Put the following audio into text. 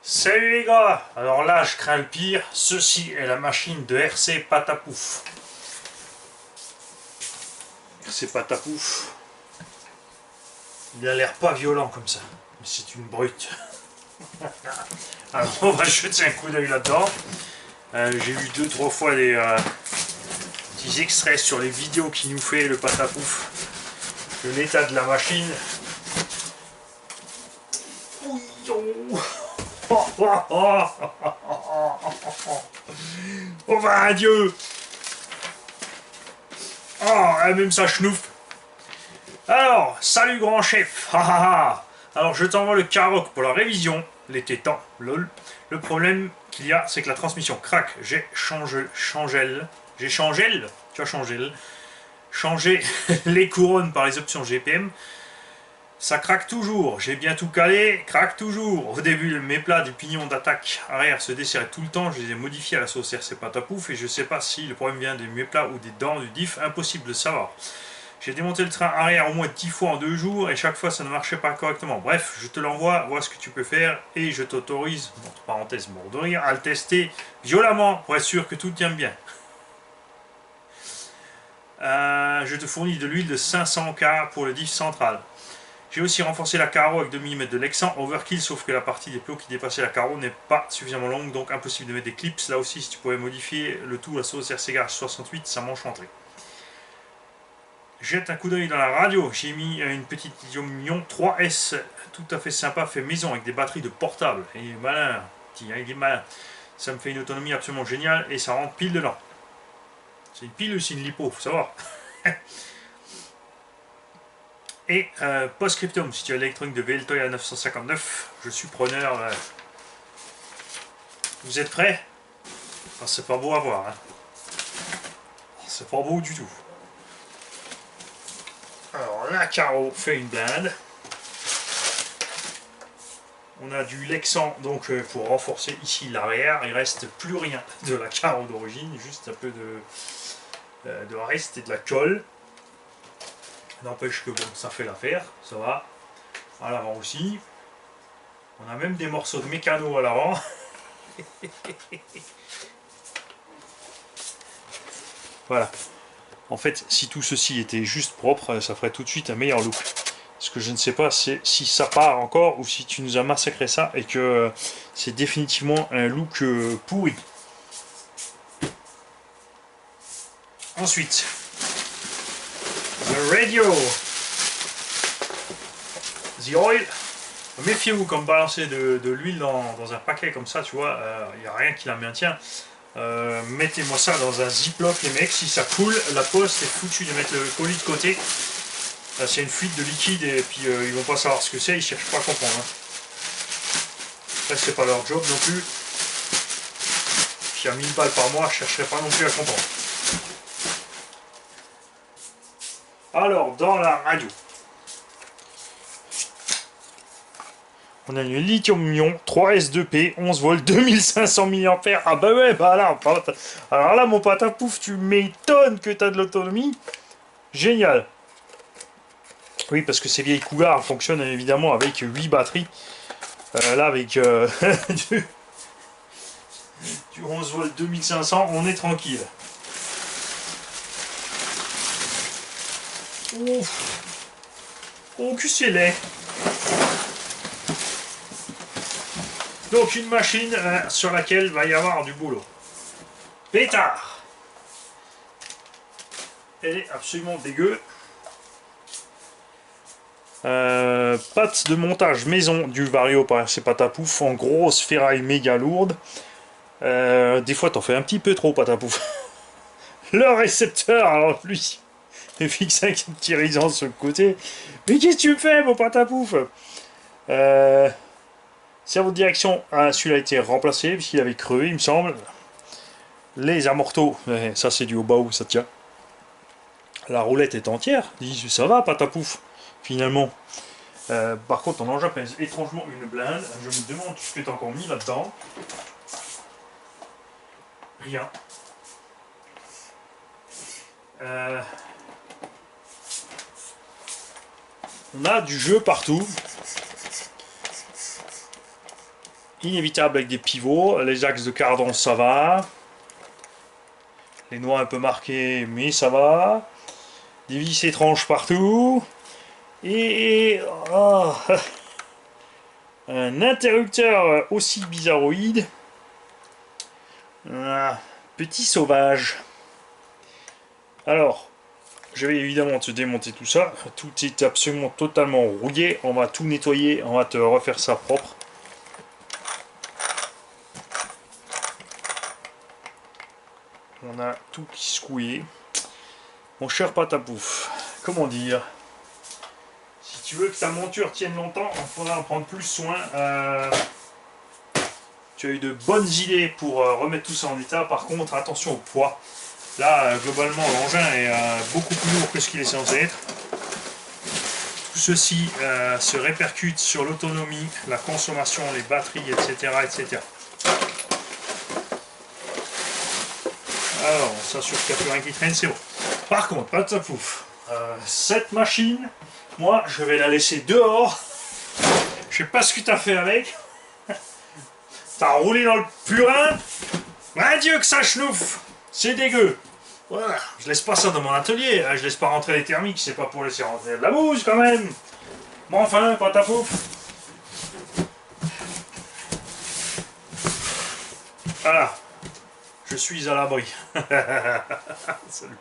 Salut les gars. Alors là je crains le pire, ceci est la machine de RC Patapouf. RC Patapouf. Il a l'air pas violent comme ça, mais c'est une brute. Alors on va jeter un coup d'œil là-dedans. J'ai vu 2-3 fois des petits extraits sur les vidéos qui nous fait le Patapouf de l'état de la machine. Oh, oh, oh, oh, oh, bah adieu. Oh, même ça chenouf. Alors, salut grand chef. Alors, je t'envoie le Karoq pour la révision. L'été temps, lol. Le problème qu'il y a, c'est que la transmission craque. J'ai changé, changé les couronnes par les options GPM. Ça craque toujours, j'ai bien tout calé, craque toujours. Au début, mes plats du pignon d'attaque arrière se desserraient tout le temps, je les ai modifiés à la sauce RC Patapouf et je sais pas si le problème vient des mes plats ou des dents du diff, impossible de savoir. J'ai démonté le train arrière au moins 10 fois en 2 jours et chaque fois ça ne marchait pas correctement. Bref, je te l'envoie, vois ce que tu peux faire et je t'autorise, entre parenthèses mort de rire, à le tester violemment pour être sûr que tout tient bien. Je te fournis de l'huile de 500K pour le diff central. J'ai aussi renforcé la carreau avec 2 mm de Lexan overkill, sauf que la partie des plots qui dépassait la carreau n'est pas suffisamment longue, donc impossible de mettre des clips. Là aussi, si tu pouvais modifier le tout à sauce RC Garage 68, ça m'enchanterait. Jette un coup d'œil dans la radio. J'ai mis une petite Mignon 3S, tout à fait sympa, fait maison avec des batteries de portable. Il est malin, il est malin. Ça me fait une autonomie absolument géniale et ça rentre pile dedans. C'est une pile ou c'est une lipo, faut savoir. Et post-scriptum, si tu as l'électronique de VLTOY à 959, je suis preneur. Vous êtes prêts? Ah, c'est pas beau à voir. Hein. C'est pas beau du tout. Alors là, Caro fait une blinde. On a du Lexan donc pour renforcer ici l'arrière. Il reste plus rien de la Caro d'origine, juste un peu de reste et de la colle. N'empêche que bon, ça fait l'affaire, ça va. À l'avant aussi. On a même des morceaux de mécano à l'avant. Voilà. En fait, si tout ceci était juste propre, ça ferait tout de suite un meilleur look. Ce que je ne sais pas, c'est si ça part encore ou si tu nous as massacré ça et que c'est définitivement un look pourri. Ensuite, the radio. The oil. Méfiez-vous comme balancer de l'huile dans un paquet comme ça, tu vois, il n'y a rien qui la maintient. Mettez-moi ça dans un ziploc les mecs, si ça coule, la poste est foutue de mettre le colis de côté. C'est une fuite de liquide et puis ils vont pas savoir ce que c'est, ils cherchent pas à comprendre. Hein. Après c'est pas leur job non plus. Puis à 1000 balles par mois, je chercherai pas non plus à comprendre. Alors dans la radio. On a une lithium-ion 3S2P, 11 volts, 2500 mAh. Ah bah ouais, bah là, alors là, mon Patapouf, tu m'étonnes que tu as de l'autonomie. Génial. Oui, parce que ces vieilles Cougar fonctionnent évidemment avec 8 batteries. Là, avec du 11 volts 2500, on est tranquille. Ouf. Oh, que c'est laid. Donc une machine sur laquelle va y avoir du boulot. Pétard. Elle est absolument dégueu. Pâte de montage maison du Vario par RC Patapouf en grosse ferraille méga lourde. Des fois t'en fais un petit peu trop Patapouf. Le récepteur, alors lui, il fixe avec un petit risan sur le côté. Mais qu'est-ce que tu fais mon Patapouf? Cerveau de direction, celui-là a été remplacé puisqu'il avait crevé, il me semble. Les amortos, ça c'est du haut bas ça tient. La roulette est entière, ça va, Patapouf, finalement. Par contre, ton engin pèse étrangement une blinde. Je me demande ce que tu as encore mis là-dedans. Rien. On a du jeu partout. inévitable avec des pivots. Les axes de cardan, ça va. Les noix un peu marquées, mais ça va. Des vis étranges partout. Et oh, un interrupteur aussi bizarroïde. Un petit sauvage. Alors, je vais évidemment te démonter tout ça. Tout est absolument totalement rouillé. On va tout nettoyer. On va te refaire ça propre. On a tout qui se couillait. Mon cher Patapouf, comment dire? Si tu veux que ta monture tienne longtemps, il faudra en prendre plus soin. Tu as eu de bonnes idées pour remettre tout ça en état. Par contre, attention au poids. Là, globalement, l'engin est beaucoup plus lourd que ce qu'il est censé être. Tout ceci se répercute sur l'autonomie, la consommation, les batteries, etc., etc. Alors, on s'assure qu'il n'y a plus rien qui traîne, c'est bon. Par contre, pas de pouf. Cette machine, moi, je vais la laisser dehors. Je sais pas ce que tu as fait avec. T'as roulé dans le purin. Adieu que ça chenouffe. C'est dégueu. Voilà. Je laisse pas ça dans mon atelier. Je laisse pas rentrer les thermiques. C'est pas pour laisser rentrer de la bouse quand même. Bon, enfin, pas ta pouf. Voilà. Je suis à l'abri. Salut.